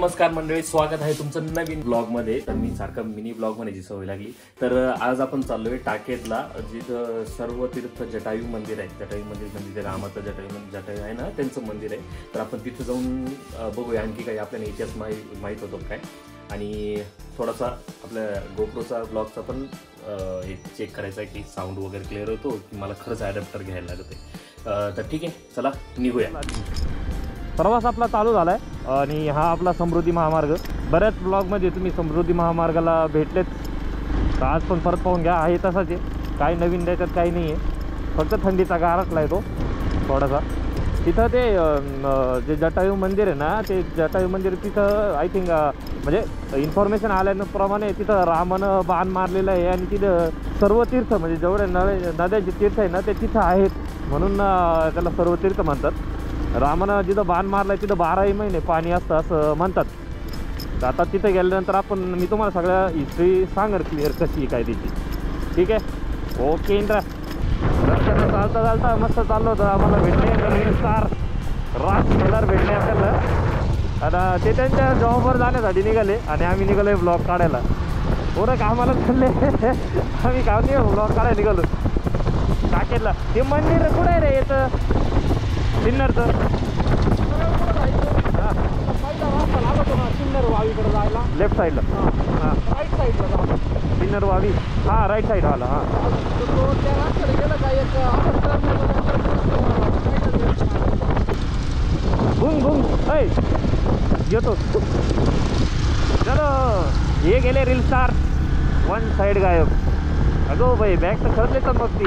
नमस्कार मंडळी, स्वागत आहे तुमचं नवीन ब्लॉग मध्ये। तर मी सारखं मिनी ब्लॉग म्हणायची सवय लागली। तर आज आपण चाललोय टाकेतला, जिथं सर्व तीर्थ जटायू मंदिर आहे। जटायू मंदिर म्हणजे ते रामाचं जटायू आहे ना, त्यांचं मंदिर आहे। तर आपण तिथे जाऊन बघूया आणखी काही आपल्याला इतिहास माहित होतो काय, आणि थोडासा आपल्या गोप्रोचा ब्लॉगचा पण एक चेक करायचा आहे की साऊंड वगैरे क्लिअर होतो की मला खरंच ॲडॅप्टर घ्यायला लागत आहे। तर ठीक आहे, चला निघूया। प्रवास आपला चालू झालाय आणि हा आपला समृद्धी महामार्ग। बऱ्याच ब्लॉगमध्ये तुम्ही समृद्धी महामार्गाला भेटलेच, तर आज पण परत पाहून घ्या। आहे तसाच आहे, काही नवीन त्याच्यात काही नाही आहे, फक्त थंडीचा गारठला आहे तो थोडासा। तिथं ते जे जटायू मंदिर आहे ना, ते जटायू मंदिर तिथं आय थिंक म्हणजे इन्फॉर्मेशन आल्याप्रमाणे तिथं रामानं बाण मारलेलं आहे, आणि तिथं सर्व तीर्थ म्हणजे जेवढे नद्याचे तीर्थ आहे ना ते तिथं आहेत, म्हणून त्याला सर्व तीर्थ म्हणतात। रामानं जिथं बाण मारलाय तिथं 12ही महिने पाणी असतं असं म्हणतात। तर आता तिथे गेल्यानंतर मी तुम्हाला सगळ्या हिस्ट्री सांगेन क्लिअर कशी काय तिची, ठीक आहे। ओके इंद्रा, रस्त्यानं चालता चालता मस्त चाललो होतं, आम्हाला भेटले स्टार राज टेलर भेटले आपल्याला। आता ते त्यांच्या जॉबवर जाण्यासाठी निघाले आणि आम्ही निघालोय ब्लॉग काढायला। पोरं कामाला चालले, आम्ही काम नाही ब्लॉग काढायला निघालो टाकेतला। ते मंदिर कुठे आहे रे येतं सिन्नरचं? सिन्नर वावीकडे जायला लेफ्ट साईडला, हां राईट साईडला सिन्नर वावी, हां राईट साईड आला। हां तो त्या रस्त्याला गेलं का एक बुंग बुंग ऐ येतो चलो। हे गेले रील स्टार, वन साईड गायब। अगो बाई बॅग तर खरंच येतात मग ती।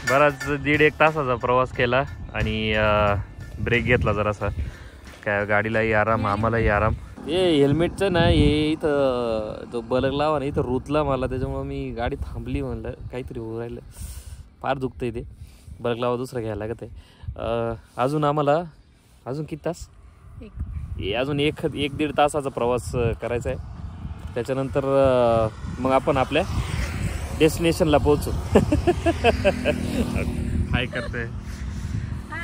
बराच 1.5 तासाचा प्रवास केला आणि ब्रेक घेतला जरासा, काय गाडीलाही आराम आम्हालाही आराम। हे हेल्मेटचं ना, हे इथं तो बलक लावा ना, इथं रुतला मला, त्याच्यामुळं मी गाडी थांबली, म्हणलं काहीतरी होऊ राहिलं, फार दुखतं आहे ते। बलक लावा दुसरं घ्यायला लागत आहे। अजून आम्हाला अजून किती तास? अजून एक 1-1.5 तासाचा प्रवास करायचा आहे। त्याच्यानंतर मग आपण आपल्या डेस्टिनेशनला पोहोचू। हाय करते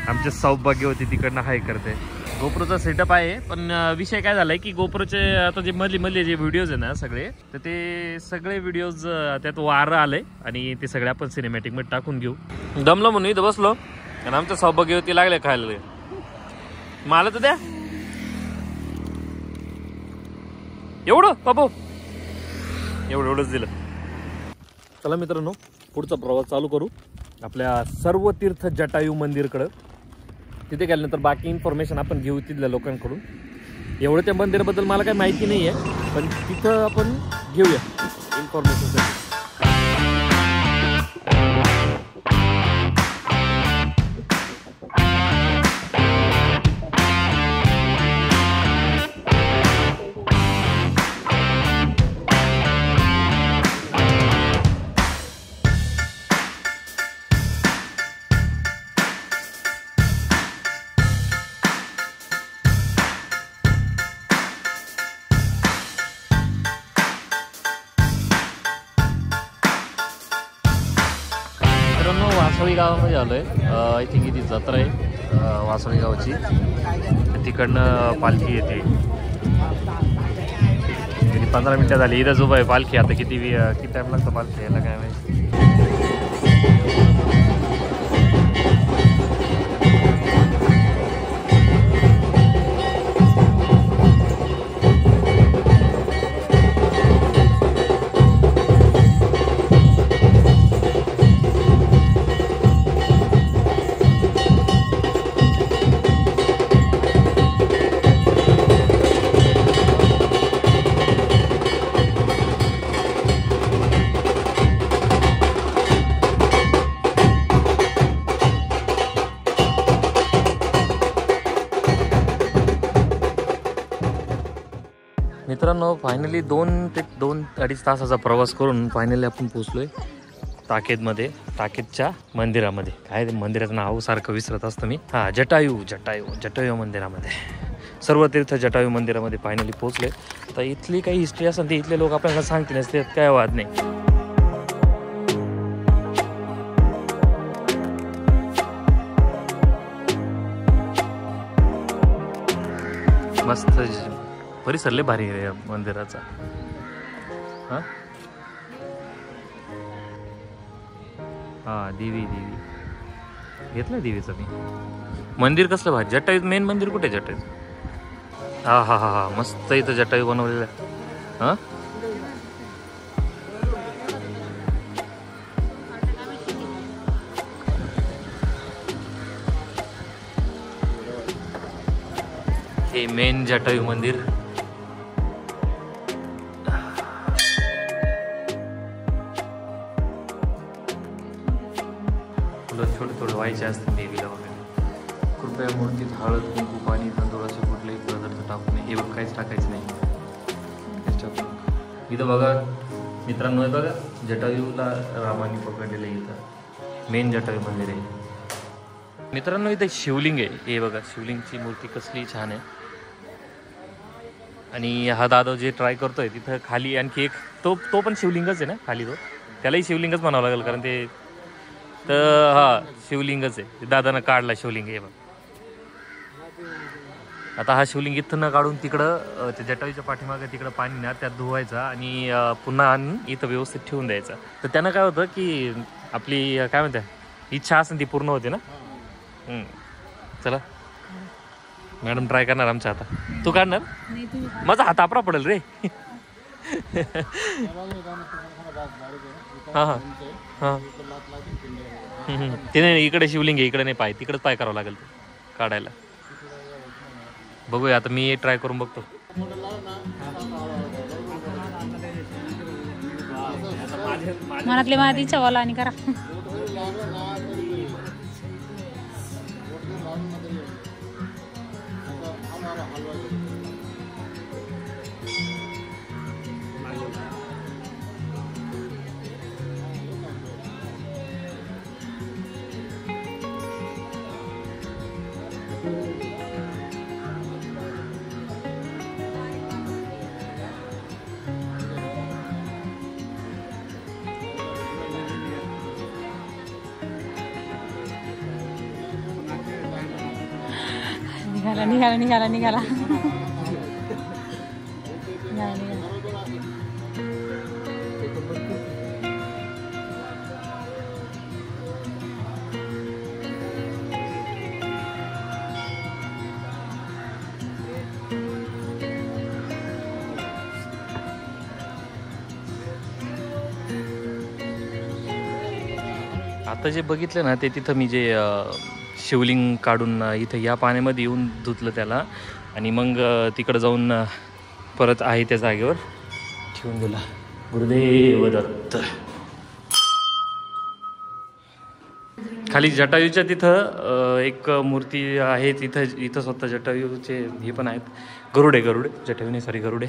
आमचे सौभाग्य होती, तिकडनं हाय करते। गोप्रोचा सेटअप आहे, पण विषय काय झालाय की गोप्रोचे आता जे मधले जे व्हिडिओज आहे ना सगळे, तर ते सगळे व्हिडिओज त्यात वारं आलंय आणि ते सगळे आपण सिनेमॅटिक मध्ये टाकून घेऊ। दमलो म्हणून इथं बसलो आणि आमचं सौभाग्य होती लागले खायला। मला तर द्या एवढं बाबू, एवढंच दिलं। चला मित्रांनो, पुढचा प्रवास चालू करू आपल्या सर्व तीर्थ जटायू मंदिरकडं। तिथे गेल्यानंतर बाकी इन्फॉर्मेशन आपण घेऊ तिथल्या लोकांकडून। एवढं त्या मंदिराबद्दल मला काही माहिती नाही आहे, पण तिथं आपण घेऊया इन्फॉर्मेशन। वासळी गावामध्ये आलोय, आय थिंक इथे जत्रा आहे वासळी गावची, तिकडनं पालखी येते। 15 मिनिटं झाली इथंच उभं आहे पालखी, आता किती टाइम लागतो पालखी यायला काय माहिती। मित्रांनो, फायनली 2 ते 2-2.5 तासाचा प्रवास करून फायनली आपण पोहोचलोय टाकेदमध्ये, टाकेदच्या मंदिरामध्ये. काय ते मंदिराचं नाव सारखं विसरत असतं मी. हां, जटायू मंदिरामध्ये. सर्व तीर्थ जटायू मंदिरामध्ये फायनली पोहोचले. तर इथली काही हिस्ट्री असेल ती इथले लोक आपल्याला सांगतील, त्यात काय वाद नाही. मस्त परिसर लय भारी आहे मंदिराचा. हां हां, देवी घेतलं देवीचं मी. मंदिर कसलं भारी. जटायू मेन मंदिर कुठे आहे जटायू? हा हा हा हा, मस्त इथं जटायू बनवलेलं आहे. हां हे मेन जटायू मंदिर. थोडं व्हायचे असते देवीला वगैरे. कृपया मूर्तीत हळद, कुंकू, पाणी, तांदूळाचे कुठलेही पदार्थ टाकू नये. हे बघ, काहीच टाकायचं नाही. इथं बघा मित्रांनो, हे बघा जटायूला रामाने पकडलेलं आहे. इथं मेन जटायू मंदिर आहे मित्रांनो. इथं शिवलिंग आहे. हे बघा शिवलिंगची मूर्ती कसली छान आहे. आणि हा दादा जे ट्राय करतोय तिथं खाली आणखी एक तो पण शिवलिंगच आहे ना खाली. त्यालाही शिवलिंगच म्हणावं लागेल, कारण ते तर हा शिवलिंगच आहे. दादानं काढला शिवलिंग. हे बघ, आता हा शिवलिंग इथं न काढून तिकडं त्या जटायूच्या पाठीमागे तिकडं पाणी ना त्यात धुवायचा आणि पुन्हा आणून इथं व्यवस्थित ठेवून द्यायचा. तर त्यानं काय होतं की आपली काय म्हणते इच्छा असेल ती पूर्ण होते ना. चला मॅडम ट्राय करणार आमच्या हाता. तू काढणार? माझा हात आपरा पडेल रे. हां हां हां, ते नाही, इकडे शिवलिंग आहे, इकडे नाही. पाय तिकडेच पाय करावं लागेल काढायला. बघूया आता, मी ट्राय करून बघतो. मनातली माझी इच्छा वाला आणि करा. निघाला निघाला निघाला निघाला. आता जे बघितलं ना ते तिथं मी जे शिवलिंग काढून इथं या पाण्यामध्ये येऊन धुतलं त्याला आणि मग तिकडं जाऊन परत आहे त्या जागेवर ठेवून दिला. गुरुदेव दत्त. खाली जटायूच्या तिथं एक मूर्ती आहे. इथं स्वतः जटायूचे हे पण आहेत. गरुडे जटायूने गरुडे.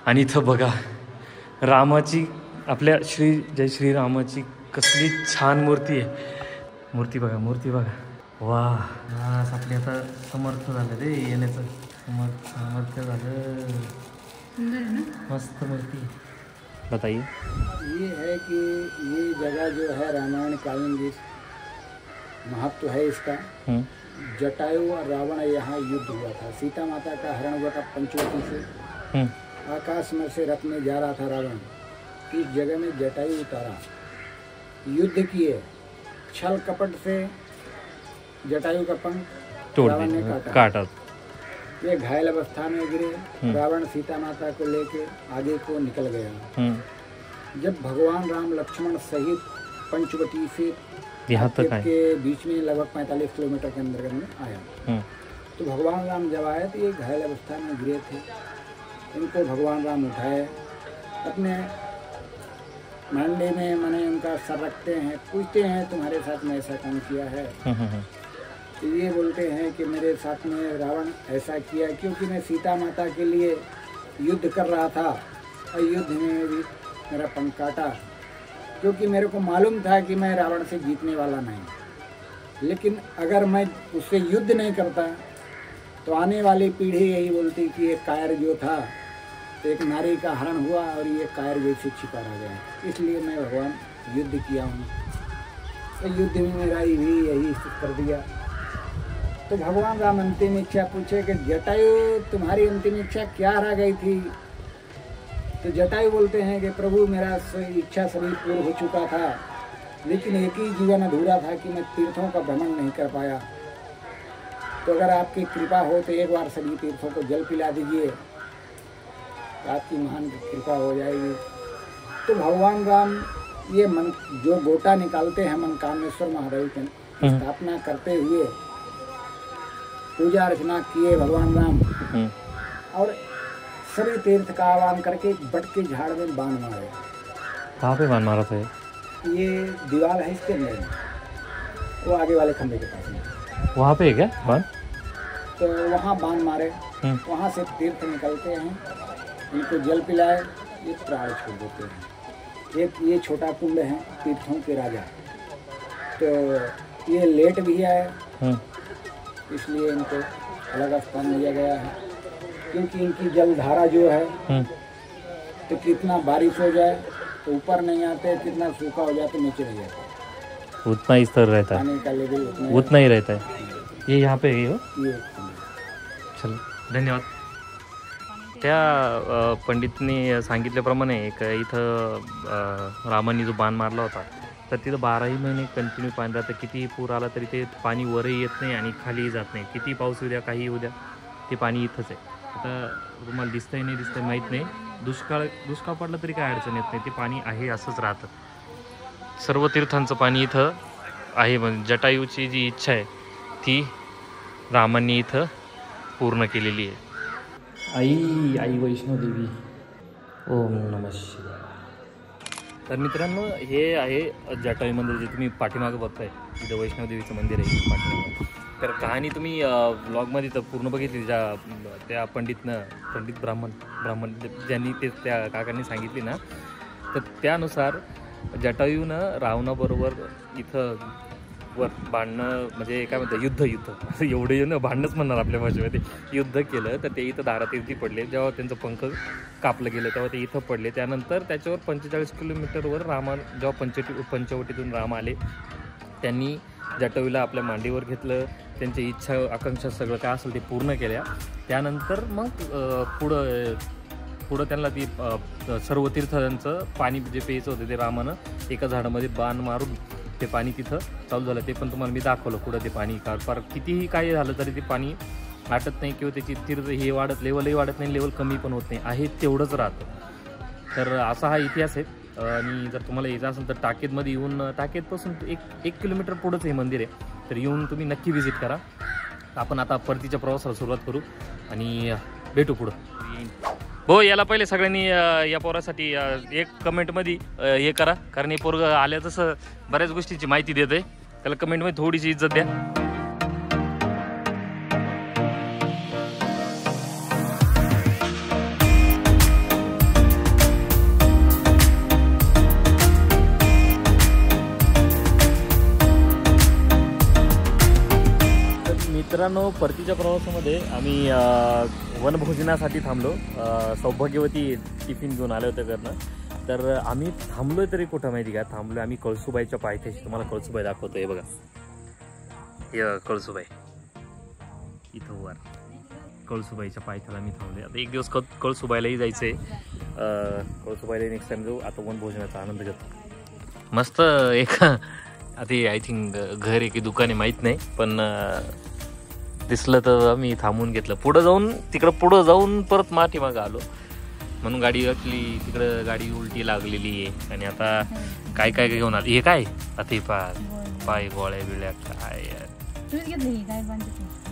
आणि इथं बघा रामाची, आपल्या जय श्रीरामाची कसली छान मूर्ती आहे. मूर्ती बघा. वा, आपली आता समर्थ झालं रे येण्याचं. समर्थ झालं. मस्त मूर्ती बताइए. ये है कि ये जगह जो है रामायण कालीन जी महत्व है इसका. जटायु और रावण यहाँ युद्ध हुआ था. सीता माता का हरण हुआ था पंचवटी से. आकाश में से रथ में जा रहा था रावण. इस जगह में जटायु उतारा, युद्ध किए. छल कपट से जटायु का पंख रावण ने काटा. ये घायल अवस्था में गिरे. रावण सीता माता को लेके आगे को निकल गया. जब भगवान राम लक्ष्मण सहित पंचवटी से यहाँ तक के बीच में लगभग 45 किलोमीटर के अंदर में आया. तो भगवान राम जब आए तो ये घायल अवस्था में गिरे थे. इनको भगवान राम उठाए, अपने मंडे में मैंने उनका सर रखते हैं, पूछते हैं तुम्हारे साथ में ऐसा काम किया है. तो ये बोलते हैं कि मेरे साथ में रावण ऐसा किया क्योंकि मैं सीता माता के लिए युद्ध कर रहा था और युद्ध में भी मेरा पंख काटा. क्योंकि मेरे को मालूम था कि मैं रावण से जीतने वाला नहीं। लेकिन अगर मैं उससे युद्ध नहीं करता तो आने वाली पीढ़ी यही बोलती कि ये कायर जो था तो एक नारी का हरण हुआ और ये कायर जैसे छिपा रह गया। इसलिए मैं भगवान युद्ध किया हूँ। तो युद्ध में मेरा भी यही कर दिया। तो भगवान राम अंतिम इच्छा पूछे कि जटायु तुम्हारी अंतिम इच्छा क्या रह गई थी? तो जटायु बोलते हैं कि प्रभु मेरा इच्छा सभी पूर्ण हो चुका था, लेकिन एक ही जीवन अधूरा था कि मैं तीर्थों का भ्रमण नहीं कर पाया। तो अगर आपकी कृपा हो तो एक बार सभी तीर्थों को जल पिला दीजिए, तो आपकी महान कृपा हो जाएगी। तो भगवान राम ये मन जो गोटा निकालते हैं मनकामेश्वर महादेव की स्थापना करते हुए पूजा अर्चना किए भगवान राम, और सभी तीर्थ का आह्वान करके बट के झाड़ में बाण मारे। कहाँ पे बाण मारा था? ये दीवार है इसके अंदर, वो आगे वाले खंभे के पास में। वहाँ पे है क्या बाण? तो वहाँ बाण मारे, वहाँ से तीर्थ निकलते हैं, इनको जल पिलाए, ये प्राण छोड़ देते हैं। एक ये छोटा कुंड है तीर्थों के राजा, तो ये लेट भी है, इसलिए इनको अलग स्थान दिया गया है। क्योंकि इनकी जलधारा जो है तो कितना बारिश हो जाए तो ऊपर नहीं आते, कितना सूखा हो जाए तो नीचे रह जाता, उतना ही स्तर रहता है, पानी का लेवल उतना ही रहता है। ये यहाँ पे है हो? ये चलो धन्यवाद। त्या पंडितनी सांगितल्याप्रमाणे एक इथं रामांनी जो बाण मारला होता तर तिथं 12ही महिने कंटिन्यू पाणी राहतं। किती पूर आला तरी ते पाणी वरही येत नाही आणि खालीही जात नाही। किती पाऊस येऊ द्या काही येऊ द्या ते पाणी इथंच आहे। आता तुम्हाला दिसतंय नाही दिसतंय माहीत नाही, दुष्काळ पडला तरी काय अडचण येत नाही, ते पाणी आहे असंच राहतं। सर्व तीर्थांचं पाणी इथं आहे। म्हणजे जटायूची जी इच्छा आहे ती रामांनी इथं पूर्ण केलेली आहे। आई वैष्णोदेवी, ओम नमः शिवाय। तर मित्रांनो हे आहे जटायू मंदिर, जे तुम्ही पाठीमागं बघताय, तिथं वैष्णोदेवीचं मंदिर आहे पाठीमागं। तर कहाणी तुम्ही ब्लॉगमध्ये तर पूर्ण बघितली, त्या पंडित ब्राह्मण ज्यांनी ते त्या काकांनी सांगितली ना, तर त्यानुसार जटायूनं रावणाबरोबर इथं वर भांडणं, म्हणजे काय म्हणतात युद्ध एवढे ना भांडणंच म्हणणार आपल्या भाषेमध्ये, युद्ध केलं। तर ते इथं दारातीर्थी पडले। जेव्हा त्यांचं पंख कापलं गेलं तेव्हा ते इथं पडले। त्यानंतर त्याच्यावर 45 किलोमीटरवर जेव्हा पंचवटीतून राम आले, त्यांनी जटायूला आपल्या मांडीवर घेतलं, त्यांची इच्छा आकांक्षा सगळं काय असेल ते पूर्ण केल्या। त्यानंतर मग पुढं त्यांना ती सर्व तीर्थांचं पाणी जे प्यायचं होतं ते रामानं एका झाडामध्ये बाण मारून ते पाणी तिथं चालू झालं। ते पण तुम्हाला मी दाखवलं पुढं ते पाणी फार कितीही काय झालं तरी ते पाणी आटत नाही किंवा त्याची तीर्थ हे लेवलही वाढत नाही, लेवल कमी पण होत नाही, आहे तेवढंच राहतं। तर असा हा इतिहास आहे। आणि जर तुम्हाला यायचं असेल तर टाकेदमध्ये येऊन, टाकेदपासून एक किलोमीटर पुढंच हे मंदिर आहे, तर येऊन तुम्ही नक्की व्हिजिट करा। आपण आता परतीच्या प्रवासाला सुरुवात करू आणि भेटू पुढं। हो, याला पहिले सगळ्यांनी या पोरासाठी एक कमेंटमध्ये हे करा, कारण हे पोरग आल्या तसं बऱ्याच गोष्टीची माहिती देत आहे, त्याला कमेंटमध्ये थोडीशी इज्जत द्या। मित्रांनो, परतीच्या प्रवासामध्ये आम्ही वनभोजनासाठी थांबलो। सौभाग्यवती टिफिन घेऊन आले होते घरनं। तर आम्ही थांबलोय तरी कुठं माहिती का, थांबलोय आम्ही कळसुबाईच्या पायथ्याशी। तुम्हाला कळसुबाई दाखवतो, हे बघा, हे कळसुबाई इथं वर कळसुबाईच्या पायथ्याला मी थांबलोय। आता एक दिवस कळसुबाईलाही जायचंय, कळसुबाईला नेक्स्ट टाइम जाऊ। आता वनभोजनाचा आनंद घेतो मस्त। एक आता आय थिंक घर आहे की दुकान आहे माहीत नाही, पण दिसलं तर आम्ही थांबून घेतलं। पुढं जाऊन परत मागं आलो, म्हणून गाडी वाटली, तिकडं गाडी उलटी लागलेली आहे। आणि आता काय घेऊन आलं, हे काय आता हे पाय गोळ्या बिळ्या काय यार।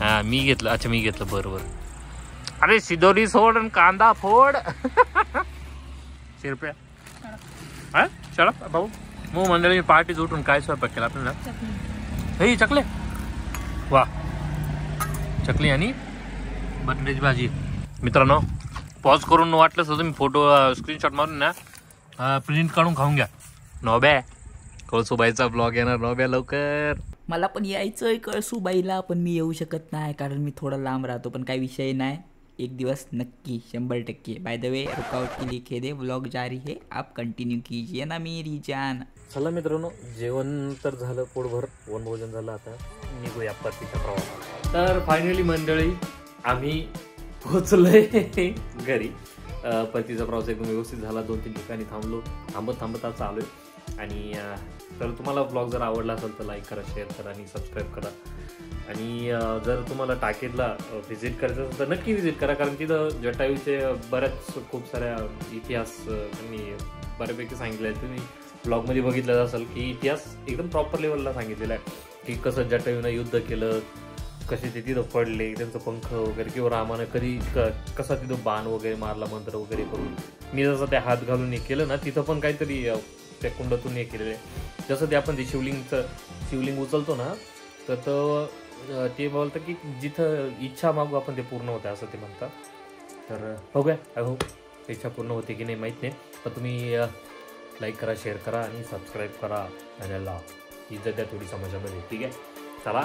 हा मी घेतलं, अच्छा मी घेतलं, बरोबर। अरे सिदोरी सोड आणि कांदा फोड शिरप्या, हा चला भाऊ। मग मंडळी पार्टी उठून काय स्वयंपाक केला आपल्याला, हे चकले, वा, चकली आणि बटाट्याची भाजी। मित्रांनो पॉज करून वाटलं तर तुम्ही फोटो स्क्रीनशॉट मारून ना प्रिंट काढून खाऊन घ्या, नोब्या कळसुबाईचा ब्लॉग येणार, नोब्या लवकर. मला पण यायचंय कळसूबाईला, पण मी येऊ शकत नाही कारण मी थोडा लांब राहतो. पण काही विषय नाही, एक दिवस नक्की 100%. बाय द वे रुकावट के लिए खेदे, ब्लॉग जारी है, आप कंटिन्यू कीजिए ना मेरी जान. चला मित्रांनो, जेवण तर झालं पोटभर, वनभोजन झालं, आता निघूया परतीच्या प्रवासात. तर फायनली मंडळी आम्ही पोहोचलोय घरी. परतीचा प्रवास एकदम व्यवस्थित झाला, 2-3 ठिकाणी थांबत आज आलोय. आणि तर तुम्हाला ब्लॉग जर आवडला असेल तर लाईक करा, शेअर करा आणि सबस्क्राईब करा. आणि जर तुम्हाला टाकेदला व्हिजिट करायचं असेल तर नक्की व्हिजिट करा, कारण तिथं जटायूचे खूप साऱ्या इतिहास त्यांनी बऱ्यापैकी सांगितले आहे. तुम्ही ब्लॉगमध्ये बघितलं असेल की इतिहास एकदम प्रॉपर लेवलला सांगितलेला आहे की कसं जटायूनं युद्ध केलं, कसे ते तिथं पडले, त्यांचं पंख वगैरे, किंवा रामानं कधी कसा तिथं बाण वगैरे मारला, मंत्र वगैरे करून. मी जसं ते हात घालून हे केलं ना, तिथं पण काहीतरी त्या कुंडातून हे केलेलं आहे. जसं ते आपण ते शिवलिंग उचलतो ना, तर ते बोलतं की जिथं इच्छा मागू आपण ते पूर्ण होतं असं ते म्हणतात. तर बघूया, आय होप इच्छा पूर्ण होते की नाही माहीत नाही. तर तुम्ही लाईक करा, शेअर करा आणि सबस्क्राईब करा चॅनलला. इज्जत द्या थोडी समाजामध्ये, ठीक आहे. चला.